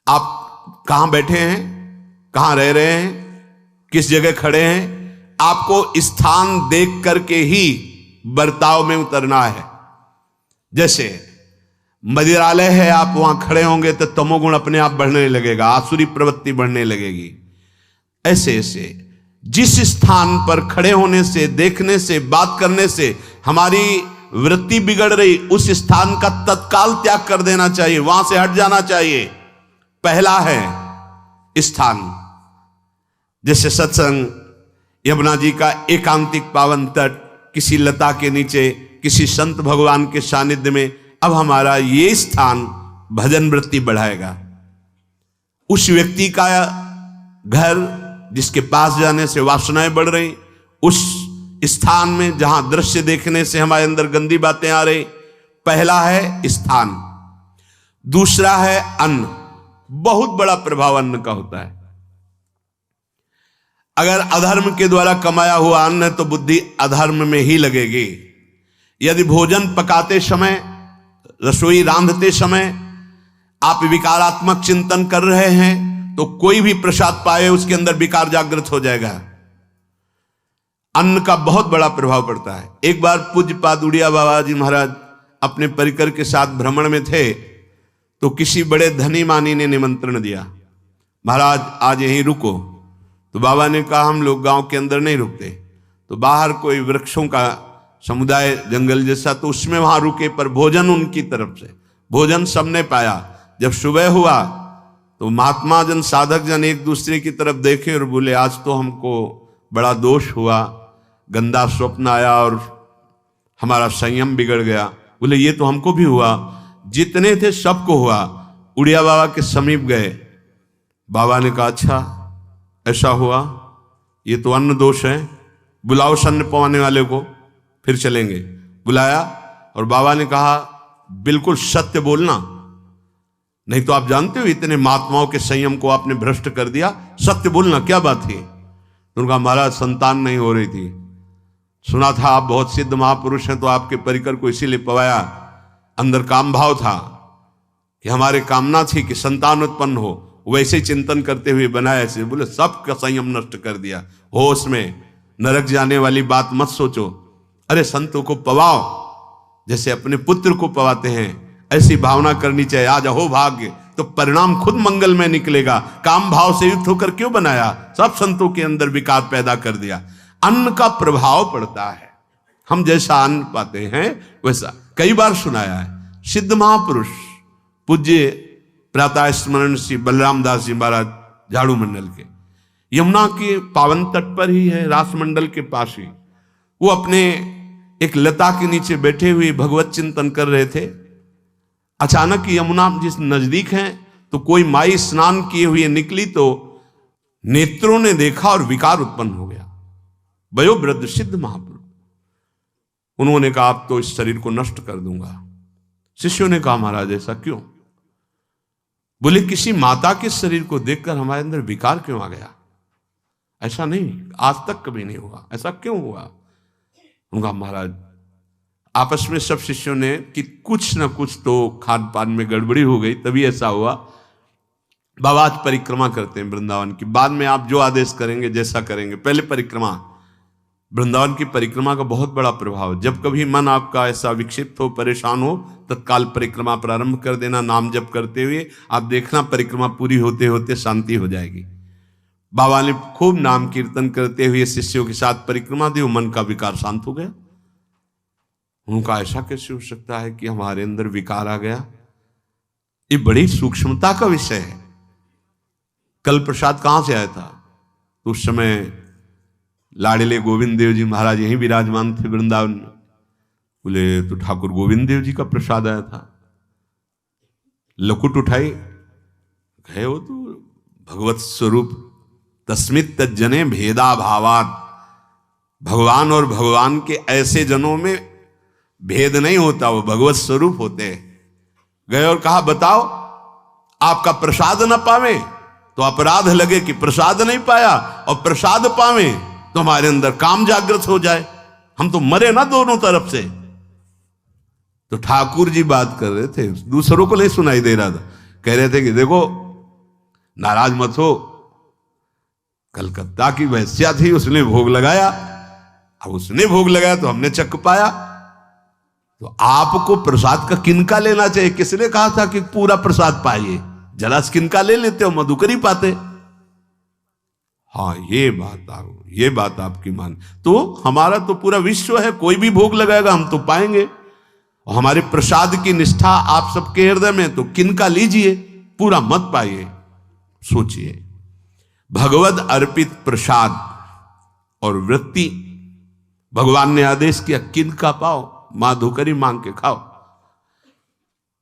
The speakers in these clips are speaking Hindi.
आप कहां बैठे हैं, कहां रह रहे हैं, किस जगह खड़े हैं, आपको स्थान देख करके ही बर्ताव में उतरना है। जैसे मदिरालय है, आप वहां खड़े होंगे तो तमोगुण अपने आप बढ़ने लगेगा, आसुरी प्रवृत्ति बढ़ने लगेगी। ऐसे ऐसे जिस स्थान पर खड़े होने से, देखने से, बात करने से हमारी वृत्ति बिगड़ रही, उस स्थान का तत्काल त्याग कर देना चाहिए, वहां से हट जाना चाहिए। पहला है स्थान। जैसे सत्संग, यमुना जी का एकांतिक पावन तट, किसी लता के नीचे, किसी संत भगवान के सानिध्य में, अब हमारा ये स्थान भजन वृत्ति बढ़ाएगा। उस व्यक्ति का घर जिसके पास जाने से वासनाएं बढ़ रही, उस स्थान में जहां दृश्य देखने से हमारे अंदर गंदी बातें आ रही, पहला है स्थान। दूसरा है अन्न। बहुत बड़ा प्रभाव अन्न का होता है। अगर अधर्म के द्वारा कमाया हुआ अन्न है तो बुद्धि अधर्म में ही लगेगी। यदि भोजन पकाते समय, रसोई रांधते समय आप विकारात्मक चिंतन कर रहे हैं तो कोई भी प्रसाद पाए उसके अंदर विकार जागृत हो जाएगा। अन्न का बहुत बड़ा प्रभाव पड़ता है। एक बार पूज्य पाद उड़िया बाबा जी महाराज अपने परिकर के साथ भ्रमण में थे तो किसी बड़े धनी मानी ने निमंत्रण दिया, महाराज आज यहीं रुको। तो बाबा ने कहा हम लोग गांव के अंदर नहीं रुकते। तो बाहर कोई वृक्षों का समुदाय, जंगल जैसा, तो उसमें वहां रुके, पर भोजन उनकी तरफ से, भोजन सबने पाया। जब सुबह हुआ तो महात्मा जन, साधक जन एक दूसरे की तरफ देखे और बोले आज तो हमको बड़ा दोष हुआ, गंदा स्वप्न आया और हमारा संयम बिगड़ गया। बोले ये तो हमको भी हुआ, जितने थे सबको हुआ। उड़िया बाबा के समीप गए। बाबा ने कहा अच्छा ऐसा हुआ, ये तो अन्न दोष है, बुलाओ सन्न पवाने वाले को, फिर चलेंगे। बुलाया और बाबा ने कहा बिल्कुल सत्य बोलना, नहीं तो आप जानते हो इतने महात्माओं के संयम को आपने भ्रष्ट कर दिया, सत्य बोलना क्या बात थी। तो उनका महाराज संतान नहीं हो रही थी, सुना था आप बहुत सिद्ध महापुरुष हैं तो आपके परिकर को इसीलिए पवाया, अंदर काम भाव था कि हमारे कामना थी कि संतान उत्पन्न हो, वैसे ही चिंतन करते हुए बनाया ऐसे। बोले सबका संयम नष्ट कर दिया, होश में, नरक जाने वाली बात मत सोचो। अरे संतों को पवाओ जैसे अपने पुत्र को पवाते हैं, ऐसी भावना करनी चाहिए। आज हो भाग्य तो परिणाम खुद मंगल में निकलेगा। काम भाव से युक्त होकर क्यों बनाया, सब संतों के अंदर विकार पैदा कर दिया। अन्न का प्रभाव पड़ता है, हम जैसा अन्न पाते हैं वैसा। कई बार सुनाया है सिद्ध महापुरुष पूज्य प्रातः स्मरण श्री बलराम दास जी महाराज झाड़ू मंडल के, यमुना के पावन तट पर ही है, रास मंडल के पास ही, वो अपने एक लता के नीचे बैठे हुए भगवत चिंतन कर रहे थे। अचानक यमुना जिस नजदीक है तो कोई माई स्नान किए हुए निकली तो नेत्रों ने देखा और विकार उत्पन्न हो गया। वयोवृद्ध सिद्ध महापुरुष, उन्होंने कहा आप तो इस शरीर को नष्ट कर दूंगा। शिष्यों ने कहा महाराज ऐसा क्यों। बोले किसी माता के शरीर को देखकर हमारे अंदर विकार क्यों आ गया, ऐसा नहीं, आज तक कभी नहीं हुआ, ऐसा क्यों हुआ। उनका महाराज आपस में सब शिष्यों ने कि कुछ ना कुछ तो खान पान में गड़बड़ी हो गई तभी ऐसा हुआ। बाबा आज परिक्रमा करते हैं वृंदावन की, बाद में आप जो आदेश करेंगे जैसा करेंगे, पहले परिक्रमा। वृंदावन की परिक्रमा का बहुत बड़ा प्रभाव, जब कभी मन आपका ऐसा विक्षिप्त हो, परेशान हो, तत्काल परिक्रमा प्रारंभ कर देना, नाम जप करते हुए। आप देखना परिक्रमा पूरी होते होते शांति हो जाएगी। बाबा ने खूब नाम कीर्तन करते हुए शिष्यों के साथ परिक्रमा दी, मन का विकार शांत हो गया। उनका ऐसा कैसे हो सकता है कि हमारे अंदर विकार आ गया, ये बड़ी सूक्ष्मता का विषय है। कल प्रसाद कहां से आया था, तो उस समय लाडले गोविंद देव जी महाराज यहीं विराजमान थे वृंदावन में। बोले तो ठाकुर गोविंद देव जी का प्रसाद आया था। लकुट उठाई, गए वो तो भगवत स्वरूप तस्मित तज्जने भेदा भावात, भगवान और भगवान के ऐसे जनों में भेद नहीं होता, वो भगवत स्वरूप होते हैं। गए और कहा बताओ आपका प्रसाद न पावे तो अपराध लगे कि प्रसाद नहीं पाया, और प्रसाद पावे तो हमारे अंदर काम जागृत हो जाए, हम तो मरे ना दोनों तरफ से। तो ठाकुर जी बात कर रहे थे, दूसरों को नहीं सुनाई दे रहा था। कह रहे थे कि देखो नाराज मत हो, कलकत्ता की वैश्या थी, उसने भोग लगाया, अब उसने भोग लगाया तो हमने चख पाया, तो आपको प्रसाद का किनका लेना चाहिए? किसने कहा था कि पूरा प्रसाद पाइए? जरा किनका ले लेते हो, मधुकर ही पाते। हाँ, ये बात आपकी मान, तो हमारा तो पूरा विश्व है, कोई भी भोग लगाएगा हम तो पाएंगे। और हमारे प्रसाद की निष्ठा आप सबके हृदय में, तो किनका लीजिए, पूरा मत पाइए। सोचिए, भगवद अर्पित प्रसाद और वृत्ति, भगवान ने आदेश किया किनका पाओ, माधुकरी मांग के खाओ।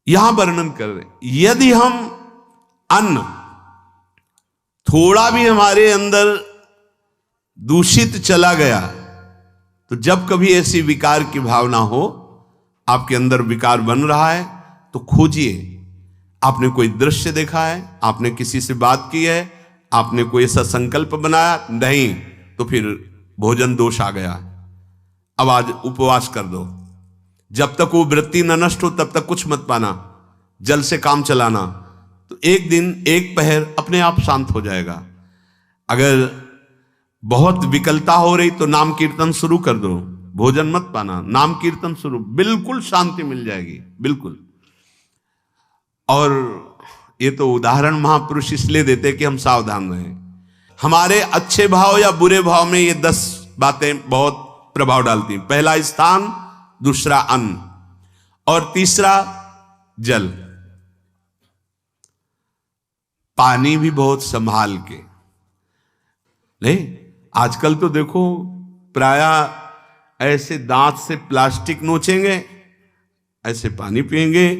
यहां वर्णन कर रहे, यदि हम अन्न थोड़ा भी हमारे अंदर दूषित चला गया, तो जब कभी ऐसी विकार की भावना हो, आपके अंदर विकार बन रहा है, तो खोजिए। आपने कोई दृश्य देखा है, आपने किसी से बात की है, आपने कोई ऐसा संकल्प बनाया, नहीं, तो फिर भोजन दोष आ गया। अब आज उपवास कर दो, जब तक वो वृत्ति न नष्ट हो तब तक कुछ मत पाना, जल से काम चलाना, तो एक दिन एक पहर अपने आप शांत हो जाएगा। अगर बहुत विकलता हो रही तो नाम कीर्तन शुरू कर दो, भोजन मत पाना, नाम कीर्तन शुरू, बिल्कुल शांति मिल जाएगी, बिल्कुल। और ये तो उदाहरण महापुरुष इसलिए देते कि हम सावधान रहें। हमारे अच्छे भाव या बुरे भाव में ये 10 बातें बहुत प्रभाव डालती हैं। पहला स्थान, दूसरा अन्न, और तीसरा जल। पानी भी बहुत संभाल के, नहीं आजकल तो देखो प्रायः ऐसे दांत से प्लास्टिक नोचेंगे, ऐसे पानी पिएंगे,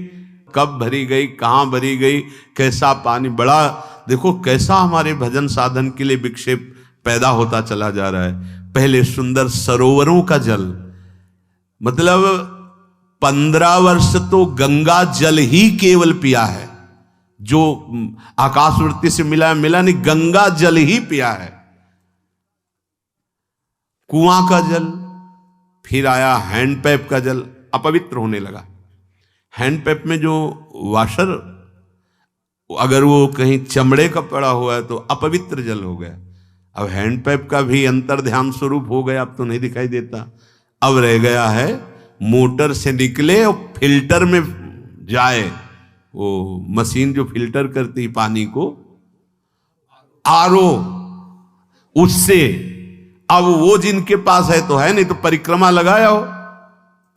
कब भरी गई, कहां भरी गई, कैसा पानी, बड़ा देखो कैसा हमारे भजन साधन के लिए विक्षेप पैदा होता चला जा रहा है। पहले सुंदर सरोवरों का जल, मतलब 15 वर्ष तो गंगा जल ही केवल पिया है, जो आकाशवृत्ति से मिला नहीं, गंगा जल ही पिया है। कुआं का जल, फिर आया हैंडपैप का जल, अपवित्र होने लगा। हैंडपैप में जो वाशर, अगर वो कहीं चमड़े का पड़ा हुआ है तो अपवित्र जल हो गया। अब हैंडपैप का भी अंतर ध्यान स्वरूप हो गया, अब तो नहीं दिखाई देता। अब रह गया है मोटर से निकले और फिल्टर में जाए, वो मशीन जो फिल्टर करती है पानी को, आरओ, उससे। अब वो जिनके पास है तो है, नहीं तो परिक्रमा लगाया हो,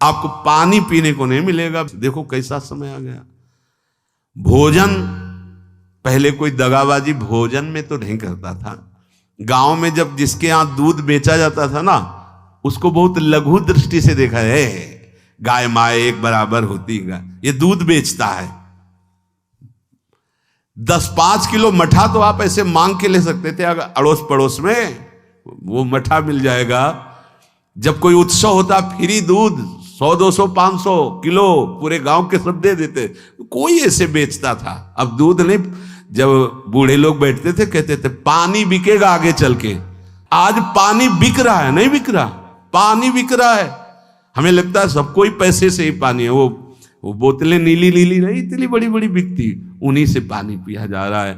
आपको पानी पीने को नहीं मिलेगा। देखो कैसा समय आ गया। भोजन, पहले कोई दगाबाजी भोजन में तो नहीं करता था। गांव में जब जिसके यहां दूध बेचा जाता था ना, उसको बहुत लघु दृष्टि से देखा है, गाय माए एक बराबर होती है, ये दूध बेचता है। 10-5 किलो मठा तो आप ऐसे मांग के ले सकते थे, अगर अड़ोस पड़ोस में वो मठा मिल जाएगा। जब कोई उत्सव होता, फ्री दूध 100-200 500 किलो पूरे गांव के सब दे देते, कोई ऐसे बेचता था। अब दूध नहीं, जब बूढ़े लोग बैठते थे कहते थे पानी बिकेगा आगे चल के। आज पानी बिक रहा है, नहीं बिक रहा, पानी बिक रहा है। हमें लगता है सबको ही पैसे से ही पानी है, वो बोतलें नीली नीली नहीं, इतनी बड़ी बड़ी बिकती, उन्हीं से पानी पिया जा रहा है।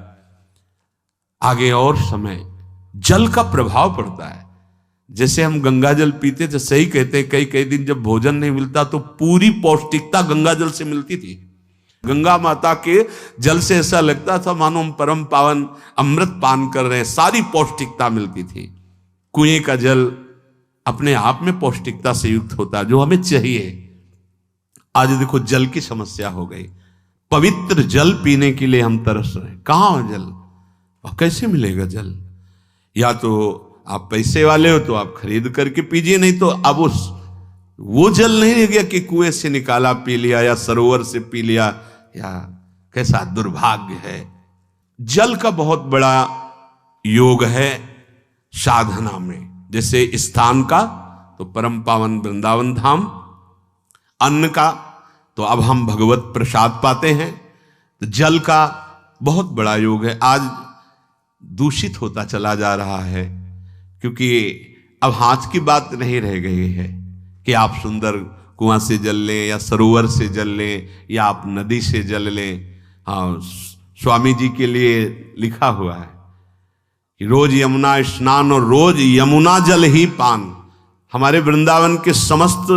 आगे और समय जल का प्रभाव पड़ता है। जैसे हम गंगा जल पीते थे, सही कहते हैं, कई कई दिन जब भोजन नहीं मिलता तो पूरी पौष्टिकता गंगा जल से मिलती थी। गंगा माता के जल से ऐसा लगता था मानो हम परम पावन अमृत पान कर रहे हैं, सारी पौष्टिकता मिलती थी। कुएं का जल अपने आप में पौष्टिकता से युक्त होता, जो हमें चाहिए। आज देखो जल की समस्या हो गई, पवित्र जल पीने के लिए हम तरस रहे हैं। कहां है जल, और कैसे मिलेगा जल? या तो आप पैसे वाले हो तो आप खरीद करके पीजिए, नहीं तो अब वो जल नहीं रह गया कि कुएं से निकाला पी लिया या सरोवर से पी लिया, या कैसा दुर्भाग्य है। जल का बहुत बड़ा योग है साधना में। जैसे स्थान का तो परम पावन वृंदावन धाम, अन्न का तो अब हम भगवत प्रसाद पाते हैं, तो जल का बहुत बड़ा योग है। आज दूषित होता चला जा रहा है, क्योंकि अब हाथ की बात नहीं रह गई है कि आप सुंदर कुआं से जल लें या सरोवर से जल लें या आप नदी से जल लें। हाँ, स्वामी जी के लिए लिखा हुआ है कि रोज यमुना स्नान और रोज यमुना जल ही पान। हमारे वृंदावन के समस्त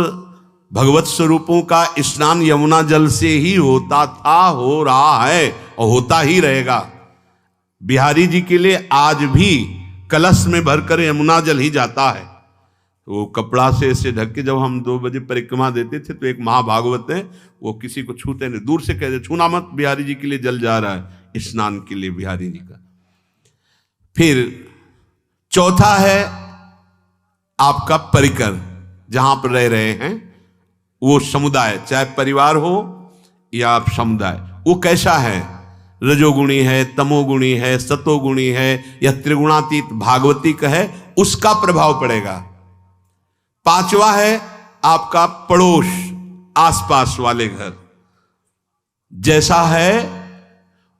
भगवत स्वरूपों का स्नान यमुना जल से ही होता था, हो रहा है और होता ही रहेगा। बिहारी जी के लिए आज भी कलश में भरकर यमुना जल ही जाता है। तो वो कपड़ा से ऐसे ढक के जब हम 2 बजे परिक्रमा देते थे तो एक महाभागवत है, वो किसी को छूते नहीं, दूर से कहते छूना मत, बिहारी जी के लिए जल जा रहा है स्नान के लिए बिहारी जी का। फिर चौथा है आपका परिकर, जहां पर रह रहे हैं वो समुदाय, चाहे परिवार हो या समुदाय, वो कैसा है, रजोगुणी है, तमोगुणी है, सतोगुणी है या त्रिगुणातीत भागवतिक है, उसका प्रभाव पड़ेगा। पांचवा है आपका पड़ोस, आसपास वाले घर, जैसा है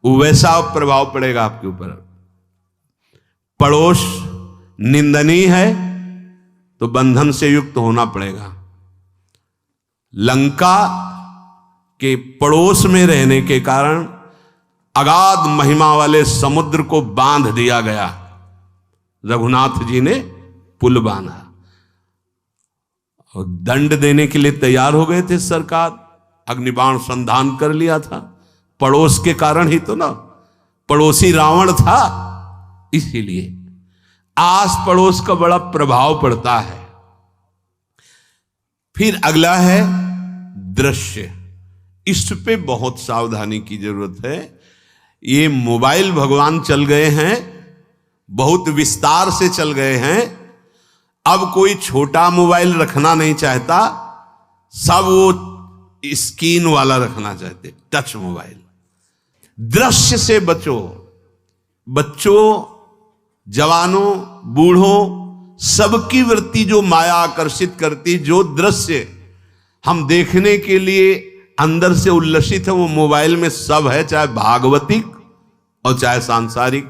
वैसा प्रभाव पड़ेगा आपके ऊपर। पड़ोस निंदनीय है तो बंधन से युक्त होना पड़ेगा। लंका के पड़ोस में रहने के कारण अगाध महिमा वाले समुद्र को बांध दिया गया, रघुनाथ जी ने पुल बांधा और दंड देने के लिए तैयार हो गए थे सरकार, अग्निबाण संधान कर लिया था, पड़ोस के कारण ही तो ना, पड़ोसी रावण था, इसीलिए आस पड़ोस का बड़ा प्रभाव पड़ता है। फिर अगला है दृश्य, इस पे बहुत सावधानी की जरूरत है। ये मोबाइल भगवान चल गए हैं, बहुत विस्तार से चल गए हैं, अब कोई छोटा मोबाइल रखना नहीं चाहता, सब वो स्क्रीन वाला रखना चाहते, टच मोबाइल। दृश्य से बचो, बच्चों, जवानों, बूढ़ों, सबकी वृत्ति जो माया आकर्षित करती, जो दृश्य हम देखने के लिए अंदर से उल्लसित है, वो मोबाइल में सब है, चाहे भागवतिक और चाहे सांसारिक।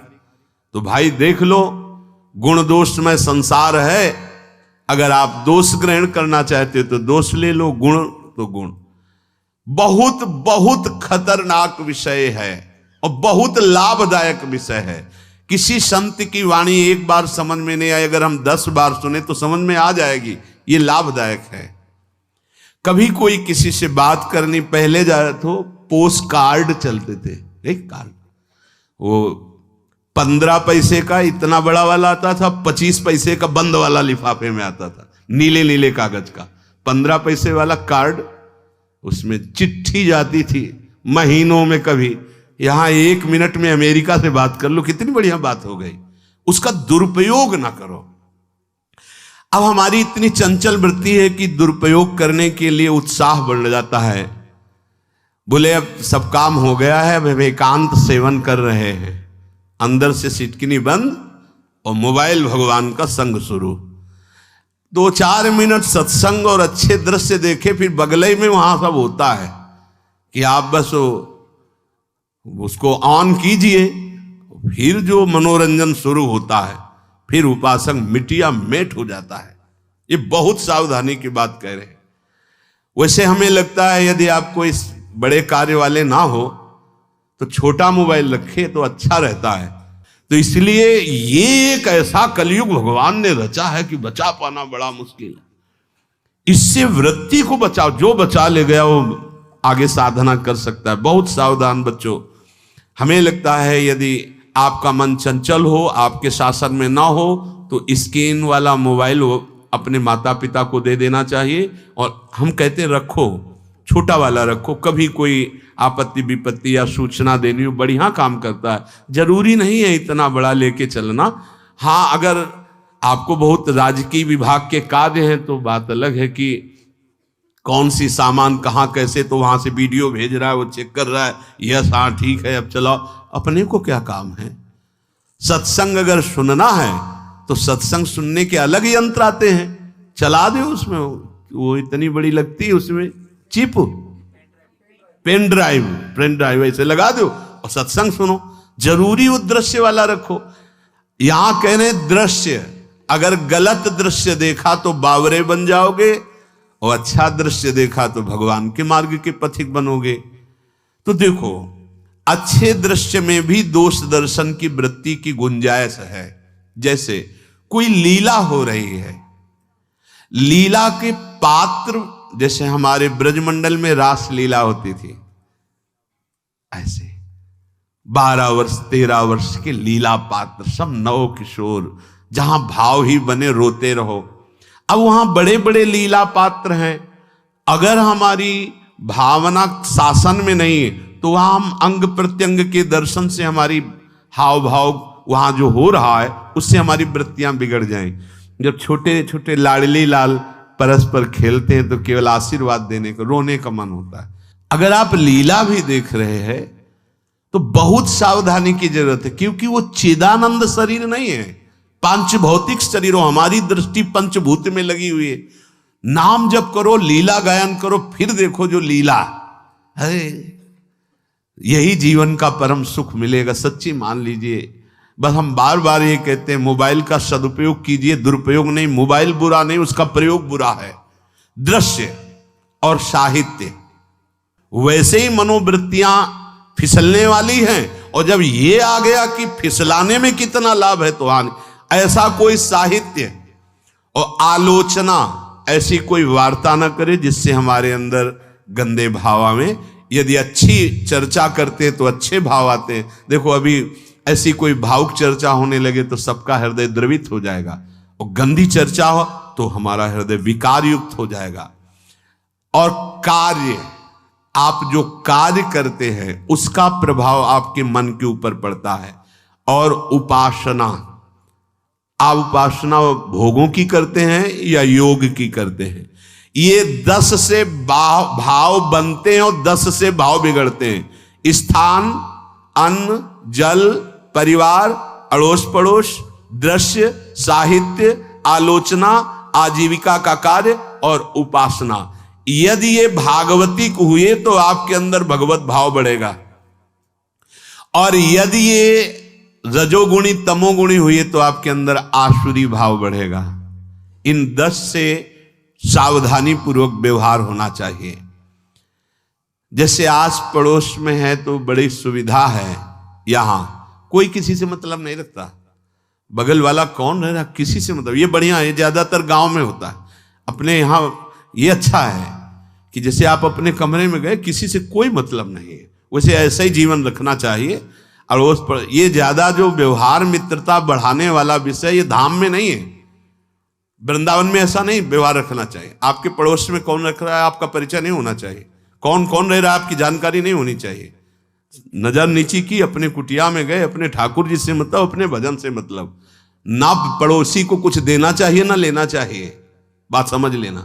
तो भाई देख लो, गुण दोष में संसार है, अगर आप दोष ग्रहण करना चाहते हो तो दोष ले लो, गुण तो गुण। बहुत बहुत खतरनाक विषय है और बहुत लाभदायक विषय है। किसी संत की वाणी एक बार समझ में नहीं आई, अगर हम 10 बार सुने तो समझ में आ जाएगी, ये लाभदायक है। कभी कोई किसी से बात करनी, पहले जाए तो पोस्ट कार्ड चलते थे, एक कार्ड, वो 15 पैसे का इतना बड़ा वाला आता था, 25 पैसे का बंद वाला लिफाफे में आता था, नीले नीले कागज का 15 पैसे वाला कार्ड, उसमें चिट्ठी जाती थी महीनों में। कभी यहां 1 मिनट में अमेरिका से बात कर लो, कितनी बढ़िया बात हो गई। उसका दुरुपयोग ना करो। अब हमारी इतनी चंचल वृत्ति है कि दुरुपयोग करने के लिए उत्साह बढ़ जाता है। बोले अब सब काम हो गया है, अब एकांत सेवन कर रहे हैं, अंदर से सिटकिनी बंद और मोबाइल भगवान का संग शुरू। 2-4 मिनट सत्संग और अच्छे दृश्य देखे, फिर बगले में वहां सब होता है कि आप बस उसको ऑन कीजिए, फिर जो मनोरंजन शुरू होता है, फिर उपासक मिटिया मेट हो जाता है। ये बहुत सावधानी की बात कह रहे हैं। वैसे हमें लगता है यदि आपको इस बड़े कार्य वाले ना हो तो छोटा मोबाइल रखे तो अच्छा रहता है। तो इसलिए ये एक ऐसा कलयुग भगवान ने रचा है कि बचा पाना बड़ा मुश्किल है। इससे वृत्ति को बचाओ, जो बचा ले गया वो आगे साधना कर सकता है। बहुत सावधान बच्चों। हमें लगता है यदि आपका मन चंचल हो, आपके शासन में ना हो, तो स्क्रीन वाला मोबाइल अपने माता पिता को दे देना चाहिए। और हम कहते रखो, छोटा वाला रखो, कभी कोई आपत्ति विपत्ति या सूचना देनी हो, बढ़िया काम करता है। जरूरी नहीं है इतना बड़ा लेके चलना। हाँ, अगर आपको बहुत राजकीय विभाग के कार्य हैं तो बात अलग है कि कौन सी सामान कहाँ कैसे, तो वहां से वीडियो भेज रहा है, वो चेक कर रहा है, यस हाँ ठीक है अब चलाओ। अपने को क्या काम है? सत्संग अगर सुनना है तो सत्संग सुनने के अलग यंत्र आते हैं, चला दो उसमें, वो इतनी बड़ी लगती है उसमें चिप, पेन ड्राइव ऐसे लगा दो और सत्संग सुनो। जरूरी वो दृश्य वाला रखो। यहां कह रहे दृश्य, अगर गलत दृश्य देखा तो बावरे बन जाओगे और अच्छा दृश्य देखा तो भगवान के मार्ग के पथिक बनोगे। तो देखो, अच्छे दृश्य में भी दोष दर्शन की वृत्ति की गुंजाइश है। जैसे कोई लीला हो रही है, लीला के पात्र, जैसे हमारे ब्रजमंडल में रास लीला होती थी, ऐसे 12 वर्ष 13 वर्ष के लीला पात्र, सब नव किशोर, जहां भाव ही बने रोते रहो। अब वहां बड़े बड़े लीला पात्र हैं, अगर हमारी भावना शासन में नहीं है तो वहां हम अंग प्रत्यंग के दर्शन से हमारी हाव भाव वहां जो हो रहा है उससे हमारी वृत्तियां बिगड़ जाएं। जब छोटे छोटे लाडली लाल परस्पर खेलते हैं तो केवल आशीर्वाद देने को, रोने का मन होता है। अगर आप लीला भी देख रहे हैं तो बहुत सावधानी की जरूरत है, क्योंकि वो चिदानंद शरीर नहीं है, पांच भौतिक शरीरों, हमारी दृष्टि पंचभूत में लगी हुई है। नाम जप करो, लीला गायन करो, फिर देखो जो लीला है, यही जीवन का परम सुख मिलेगा। सच्ची मान लीजिए। बस हम बार बार ये कहते हैं, मोबाइल का सदुपयोग कीजिए, दुरुपयोग नहीं। मोबाइल बुरा नहीं, उसका प्रयोग बुरा है। दृश्य और साहित्य, वैसे ही मनोवृत्तियां फिसलने वाली हैं, और जब ये आ गया कि फिसलाने में कितना लाभ है तो ऐसा कोई साहित्य और आलोचना, ऐसी कोई वार्ता ना करे जिससे हमारे अंदर गंदे भाव आवे। यदि अच्छी चर्चा करते हैं तो अच्छे भाव आते हैं। देखो अभी ऐसी कोई भावुक चर्चा होने लगे तो सबका हृदय द्रवित हो जाएगा, और गंदी चर्चा हो तो हमारा हृदय विकार युक्त हो जाएगा। और कार्य, आप जो कार्य करते हैं उसका प्रभाव आपके मन के ऊपर पड़ता है। और उपासना, आप उपासना भोगों की करते हैं या योग की करते हैं, ये 10 से भाव बनते हैं और 10 से भाव बिगड़ते हैं। स्थान, अन्न, जल, परिवार, अड़ोस पड़ोस, दृश्य, साहित्य, आलोचना, आजीविका का कार्य और उपासना, यदि ये भागवतिक हुए तो आपके अंदर भगवत भाव बढ़ेगा, और यदि ये रजोगुणी तमोगुणी हुए तो आपके अंदर आसुरी भाव बढ़ेगा। इन 10 से सावधानी पूर्वक व्यवहार होना चाहिए। जैसे आस पड़ोस में है तो बड़ी सुविधा है, यहां कोई किसी से मतलब नहीं रखता, बगल वाला कौन रह रहा किसी से मतलब, ये बढ़िया है। ज्यादातर गांव में होता है, अपने यहां ये अच्छा है कि जैसे आप अपने कमरे में गए, किसी से कोई मतलब नहीं है, वैसे ऐसा ही जीवन रखना चाहिए। और उस पर ये ज्यादा जो व्यवहार मित्रता बढ़ाने वाला विषय, ये धाम में नहीं है, वृंदावन में ऐसा नहीं व्यवहार रखना चाहिए। आपके पड़ोस में कौन रख रहा है आपका परिचय नहीं होना चाहिए, कौन कौन रह रहा है आपकी जानकारी नहीं होनी चाहिए। नजर नीची की, अपने कुटिया में गए, अपने ठाकुर जी से मतलब, अपने भजन से मतलब, ना पड़ोसी को कुछ देना चाहिए ना लेना चाहिए। बात समझ लेना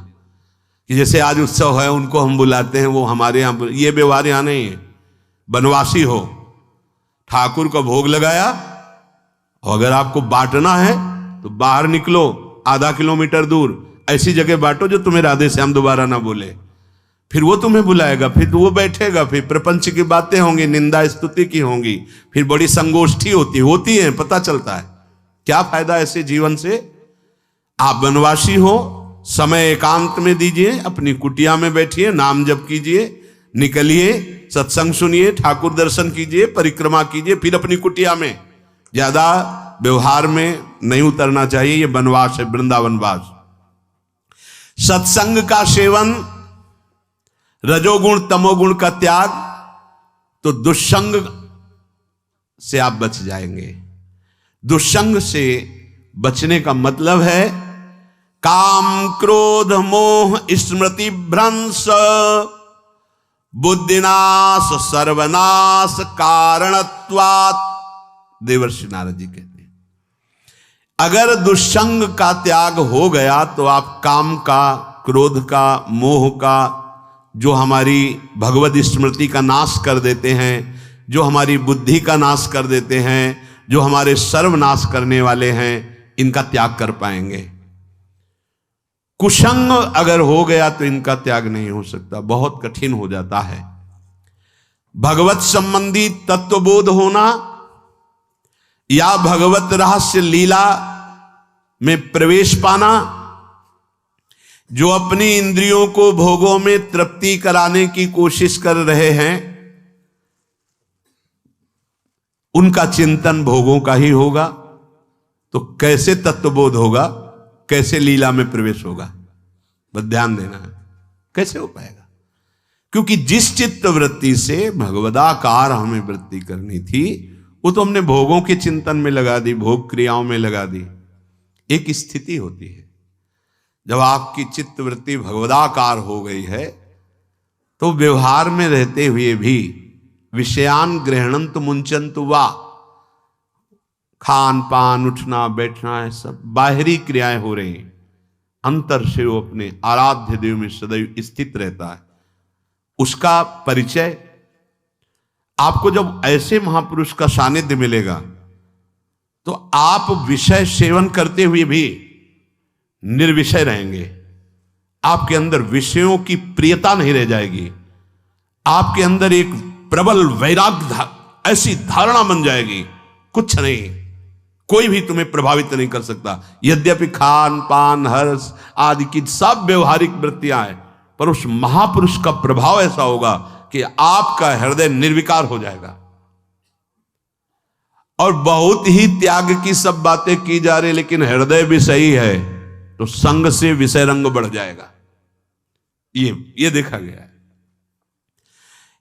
कि जैसे आज उत्सव है उनको हम बुलाते हैं, वो हमारे यहाँ, ये व्यवहार यहाँ नहीं है। बनवासी हो, ठाकुर को भोग लगाया, और अगर आपको बांटना है तो बाहर निकलो, आधा किलोमीटर दूर ऐसी जगह बांटो जो तुम्हें राधे श्याम दोबारा ना बोले, फिर वो तुम्हें बुलाएगा, फिर वो बैठेगा, फिर प्रपंच की बातें होंगी, निंदा स्तुति की होंगी, फिर बड़ी संगोष्ठी होती है, पता चलता है। क्या फायदा ऐसे जीवन से। आप वनवासी हो, समय एकांत में दीजिए, अपनी कुटिया में बैठिए, नाम जप कीजिए, निकलिए, सत्संग सुनिए, ठाकुर दर्शन कीजिए, परिक्रमा कीजिए, फिर अपनी कुटिया में। ज्यादा व्यवहार में नहीं उतरना चाहिए, ये वनवास है, वृंदावनवास। सत्संग का सेवन, रजोगुण तमोगुण का त्याग, तो दुष्संग से आप बच जाएंगे। दुष्संग से बचने का मतलब है काम क्रोध मोह स्मृति भ्रंश बुद्धिनाश सर्वनाश कारणत्वात्। देवर्षि नारद जी कहते हैं, अगर दुष्संग का त्याग हो गया तो आप काम का, क्रोध का, मोह का, जो हमारी भगवत स्मृति का नाश कर देते हैं, जो हमारी बुद्धि का नाश कर देते हैं, जो हमारे सर्वनाश करने वाले हैं, इनका त्याग कर पाएंगे। कुसंग अगर हो गया तो इनका त्याग नहीं हो सकता, बहुत कठिन हो जाता है। भगवत संबंधी तत्वबोध होना या भगवत रहस्य लीला में प्रवेश पाना, जो अपनी इंद्रियों को भोगों में तृप्ति कराने की कोशिश कर रहे हैं, उनका चिंतन भोगों का ही होगा, तो कैसे तत्वबोध होगा, कैसे लीला में प्रवेश होगा? बस ध्यान देना है, कैसे हो पाएगा? क्योंकि जिस चित्त वृत्ति से भगवदाकार हमें वृत्ति करनी थी, वो तो हमने भोगों के चिंतन में लगा दी, भोग क्रियाओं में लगा दी। एक स्थिति होती है जब आपकी चित्त वृत्ति भगवदाकार हो गई है, तो व्यवहार में रहते हुए भी विषयान ग्रहणंत मुंचंत वा, खान पान उठना बैठना है सब बाहरी क्रियाएं हो रही हैं, अंतर से वो अपने आराध्य देव में सदैव स्थित रहता है। उसका परिचय आपको जब ऐसे महापुरुष का सानिध्य मिलेगा, तो आप विषय सेवन करते हुए भी निर्विषय रहेंगे। आपके अंदर विषयों की प्रियता नहीं रह जाएगी, आपके अंदर एक प्रबल वैराग्य ऐसी धारणा बन जाएगी, कुछ नहीं, कोई भी तुम्हें प्रभावित नहीं कर सकता। यद्यपि खान पान हर्ष आदि की सब व्यवहारिक वृत्तियां हैं, पर उस महापुरुष का प्रभाव ऐसा होगा कि आपका हृदय निर्विकार हो जाएगा। और बहुत ही त्याग की सब बातें की जा रही, लेकिन हृदय भी सही है, तो संग से विषय रंग बढ़ जाएगा। ये देखा गया है।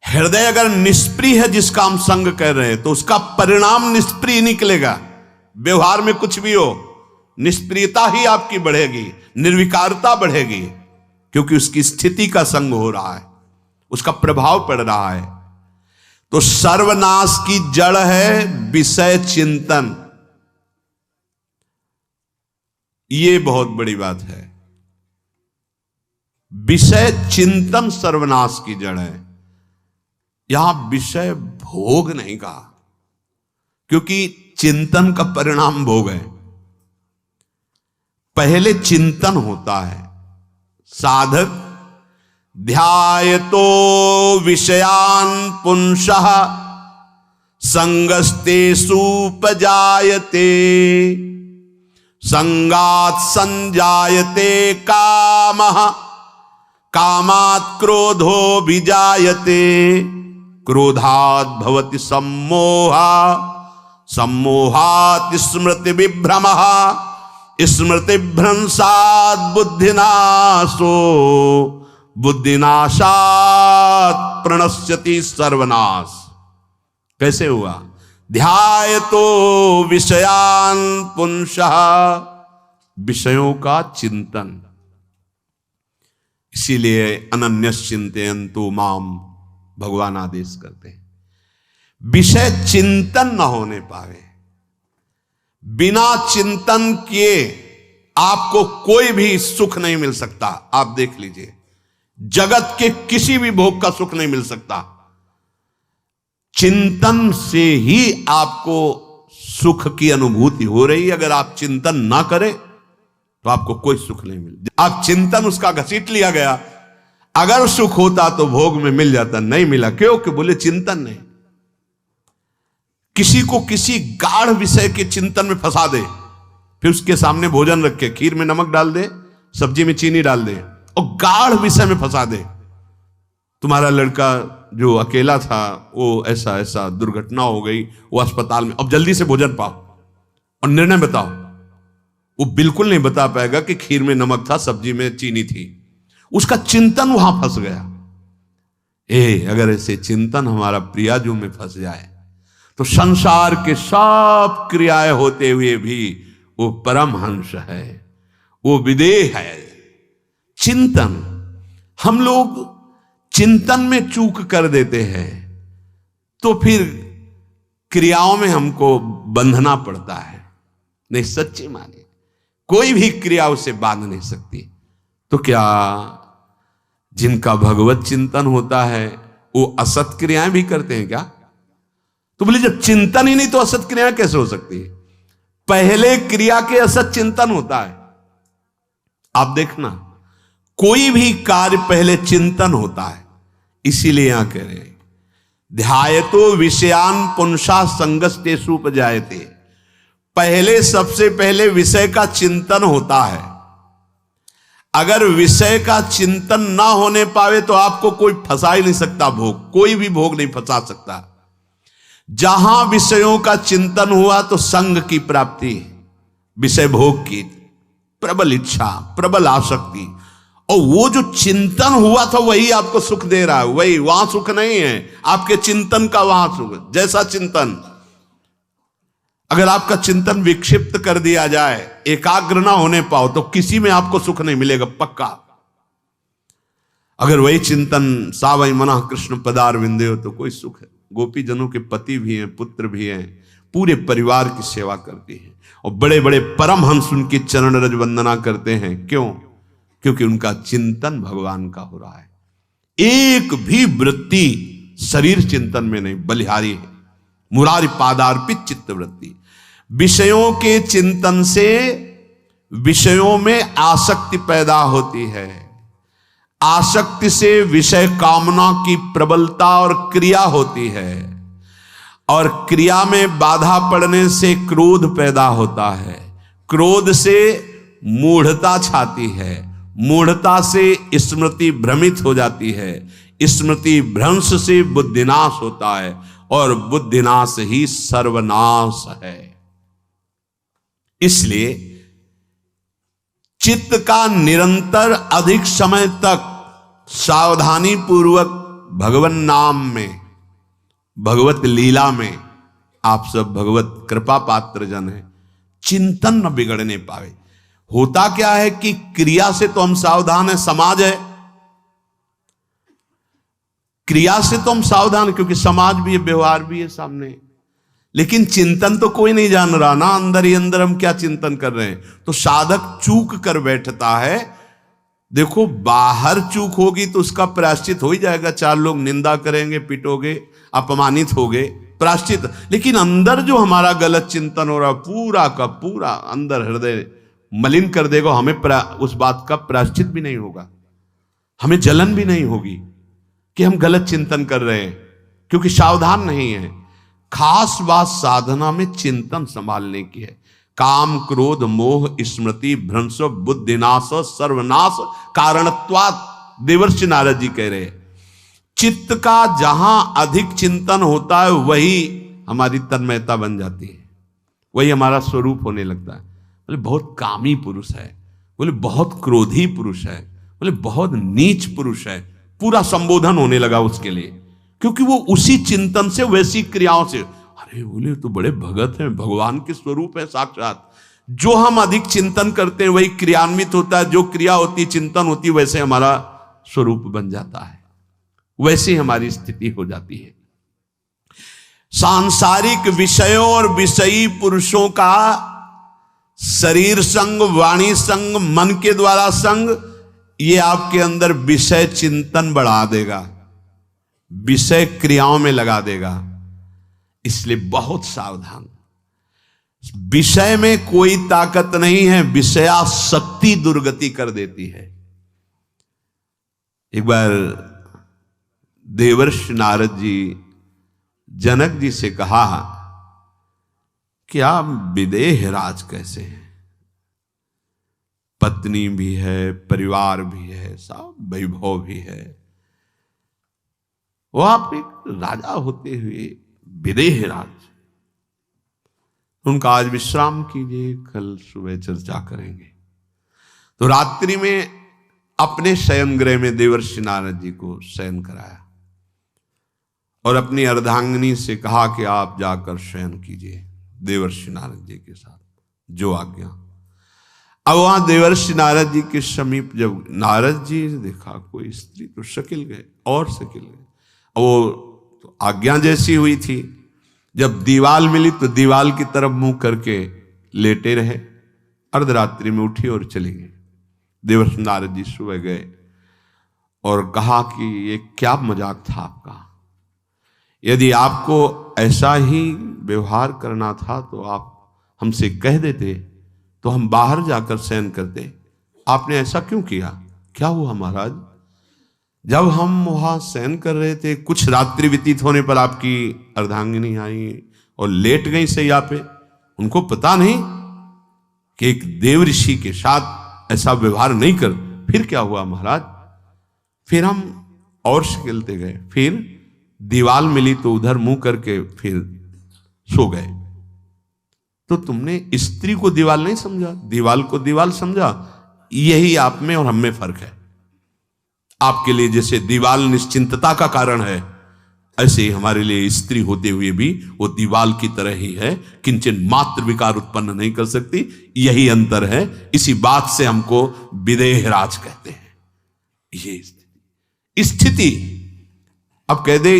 हृदय अगर निष्प्रिय है, जिसका हम संग कह रहे हैं, तो उसका परिणाम निष्प्रिय निकलेगा। व्यवहार में कुछ भी हो, निष्प्रियता ही आपकी बढ़ेगी, निर्विकारता बढ़ेगी, क्योंकि उसकी स्थिति का संग हो रहा है, उसका प्रभाव पड़ रहा है। तो सर्वनाश की जड़ है विषय चिंतन। ये बहुत बड़ी बात है। विषय चिंतन सर्वनाश की जड़ है। यहां विषय भोग नहीं कहा, क्योंकि चिंतन का परिणाम भोग है। पहले चिंतन होता है। साधक ध्यायतो विषयान पुंसः संगस्तेषु उपजायते, संगात् संजायते कामः, कामात् क्रोधो विजायते, क्रोधात् भवति सम्मोहः, सम्मोहात् स्मृति विभ्रमः, स्मृति भ्रंशात् बुद्धिनाशो, बुद्धिनाशात् प्रणश्यति सर्वनाश। कैसे हुआ? ध्यायतो विषयान पुंसः, विषयों का चिंतन। इसीलिए अनन्यश्चिन्तयन्तु माम भगवान आदेश करते हैं। विषय चिंतन न होने पावे, बिना चिंतन किए आपको कोई भी सुख नहीं मिल सकता। आप देख लीजिए, जगत के किसी भी भोग का सुख नहीं मिल सकता। चिंतन से ही आपको सुख की अनुभूति हो रही है। अगर आप चिंतन ना करें तो आपको कोई सुख नहीं मिल। आप चिंतन उसका घसीट लिया गया, अगर सुख होता तो भोग में मिल जाता, नहीं मिला। क्यों? कि बोले चिंतन नहीं। किसी को किसी गाढ़ विषय के चिंतन में फंसा दे, फिर उसके सामने भोजन रखे, खीर में नमक डाल दे, सब्जी में चीनी डाल दे, और गाढ़ विषय में फंसा दे। तुम्हारा लड़का जो अकेला था, वो ऐसा ऐसा दुर्घटना हो गई, वो अस्पताल में, अब जल्दी से भोजन पाओ और निर्णय बताओ। वो बिल्कुल नहीं बता पाएगा कि खीर में नमक था, सब्जी में चीनी थी। उसका चिंतन वहां फंस गया। अगर ऐसे चिंतन हमारा प्रियाजू में फंस जाए, तो संसार के सब क्रियाएं होते हुए भी वो परमहंस है, वो विदेह है। चिंतन, हम लोग चिंतन में चूक कर देते हैं, तो फिर क्रियाओं में हमको बंधना पड़ता है। नहीं, सच्ची माने कोई भी क्रिया उसे बांध नहीं सकती। तो क्या जिनका भगवत चिंतन होता है वो असत क्रियाएं भी करते हैं क्या? तो बोले जब चिंतन ही नहीं तो असत क्रियाएं कैसे हो सकती है? पहले क्रिया के असत चिंतन होता है। आप देखना, कोई भी कार्य पहले चिंतन होता है। इसीलिए यहां कह रहे हैं ध्यायतो विषयान पुंसा संगस्तेषु उपजायते। पहले, सबसे पहले विषय का चिंतन होता है। अगर विषय का चिंतन ना होने पावे तो आपको कोई फंसा ही नहीं सकता। भोग, कोई भी भोग नहीं फंसा सकता। जहां विषयों का चिंतन हुआ तो संग की प्राप्ति, विषय भोग की प्रबल इच्छा, प्रबल आसक्ति, और वो जो चिंतन हुआ था वही आपको सुख दे रहा है, वही, वहां सुख नहीं है, आपके चिंतन का वहां सुख। जैसा चिंतन, अगर आपका चिंतन विक्षिप्त कर दिया जाए, एकाग्र ना होने पाओ, तो किसी में आपको सुख नहीं मिलेगा पक्का। अगर वही चिंतन सावई मना कृष्ण पदार विंदे हो तो कोई सुख है। गोपी जनों के पति भी हैं, पुत्र भी हैं, पूरे परिवार की सेवा करती हैं, और बड़े बड़े परमहंस उनकी चरण रज वंदना करते हैं। क्यों? क्योंकि उनका चिंतन भगवान का हो रहा है। एक भी वृत्ति शरीर चिंतन में नहीं, बलिहारी है, मुरारी पादार्पित चित्त वृत्ति। विषयों के चिंतन से विषयों में आसक्ति पैदा होती है, आसक्ति से विषय कामना की प्रबलता और क्रिया होती है, और क्रिया में बाधा पड़ने से क्रोध पैदा होता है, क्रोध से मूढ़ता छाती है, मूढ़ता से स्मृति भ्रमित हो जाती है, स्मृति भ्रंश से बुद्धिनाश होता है, और बुद्धिनाश ही सर्वनाश है। इसलिए चित्त का निरंतर अधिक समय तक सावधानी पूर्वक भगवन नाम में, भगवत लीला में, आप सब भगवत कृपा पात्र जन है, चिंतन न बिगड़ने पावे। होता क्या है कि क्रिया से तो हम सावधान है, समाज है, क्रिया से तो हम सावधान, क्योंकि समाज भी है, व्यवहार भी है सामने, लेकिन चिंतन तो कोई नहीं जान रहा ना, अंदर ही अंदर हम क्या चिंतन कर रहे हैं। तो साधक चूक कर बैठता है। देखो, बाहर चूक होगी तो उसका प्रायश्चित हो ही जाएगा, चार लोग निंदा करेंगे, पिटोगे, अपमानित होगे, प्रायश्चित। लेकिन अंदर जो हमारा गलत चिंतन हो रहा, पूरा का पूरा अंदर हृदय मलिन कर देगा, हमें उस बात का प्रायश्चित भी नहीं होगा, हमें जलन भी नहीं होगी कि हम गलत चिंतन कर रहे हैं, क्योंकि सावधान नहीं है। खास बात साधना में चिंतन संभालने की है। काम क्रोध मोह स्मृति भ्रंश बुद्धिनाश सर्वनाश कारणत्वात्, देवर्षि नारद जी कह रहे हैं। चित्त का जहां अधिक चिंतन होता है वही हमारी तन्मयता बन जाती है, वही हमारा स्वरूप होने लगता है। बोले बहुत कामी पुरुष है, बोले बहुत क्रोधी पुरुष है, बोले बहुत नीच पुरुष है, पूरा संबोधन होने लगा उसके लिए, क्योंकि वो उसी चिंतन से, वैसी क्रियाओं से, अरे बोले तो बड़े भगत हैं, भगवान के स्वरूप है साक्षात। जो हम अधिक चिंतन करते हैं वही क्रियान्वित होता है, जो क्रिया होती, चिंतन होती, वैसे हमारा स्वरूप बन जाता है, वैसे हमारी स्थिति हो जाती है। सांसारिक विषयों और विषयी पुरुषों का शरीर संग, वाणी संग, मन के द्वारा संग, ये आपके अंदर विषय चिंतन बढ़ा देगा, विषय क्रियाओं में लगा देगा। इसलिए बहुत सावधान। विषय में कोई ताकत नहीं है, विषयासक्ति दुर्गति कर देती है। एक बार देवर्षि नारद जी जनक जी से कहा कि आप विदेह राज कैसे हैं, पत्नी भी है, परिवार भी है, सब वैभव भी है, वो आप एक राजा होते हुए विदेह राज। उनका आज विश्राम कीजिए, कल सुबह चर्चा करेंगे। तो रात्रि में अपने शयन गृह में देवर्षि नारद जी को शयन कराया और अपनी अर्धांगिनी से कहा कि आप जाकर शयन कीजिए देवर्षि नारद जी के साथ, जो आज्ञा। अब वहां देवर्षि नारद जी के समीप जब नारद जी ने देखा कोई स्त्री, तो शकिल गए और शकिल गए। वो तो आज्ञा जैसी हुई थी, जब दीवाल मिली तो दीवाल की तरफ मुंह करके लेटे रहे। अर्धरात्रि में उठी और चली गई। देवर्षि नारद जी सुबह गए और कहा कि ये क्या मजाक था आपका, यदि आपको ऐसा ही व्यवहार करना था तो आप हमसे कह देते तो हम बाहर जाकर शयन करते, आपने ऐसा क्यों किया? क्या हुआ महाराज? जब हम वहां शयन कर रहे थे, कुछ रात्रि व्यतीत होने पर आपकी अर्धांगिनी आई और लेट गई सैया पे। उनको पता नहीं कि एक देव ऋषि के साथ ऐसा व्यवहार नहीं कर। फिर क्या हुआ महाराज? फिर हम और शकिलते गए, फिर दीवाल मिली तो उधर मुंह करके फिर सो गए। तो तुमने स्त्री को दीवाल नहीं समझा, दीवाल को दीवाल समझा। यही आप में और हम में फर्क है। आपके लिए जैसे दीवाल निश्चिंतता का कारण है, ऐसे ही हमारे लिए स्त्री होते हुए भी वो दीवाल की तरह ही है, किंचन मात्र विकार उत्पन्न नहीं कर सकती। यही अंतर है। इसी बात से हमको विदेहराज कहते हैं। ये स्थिति अब कह दे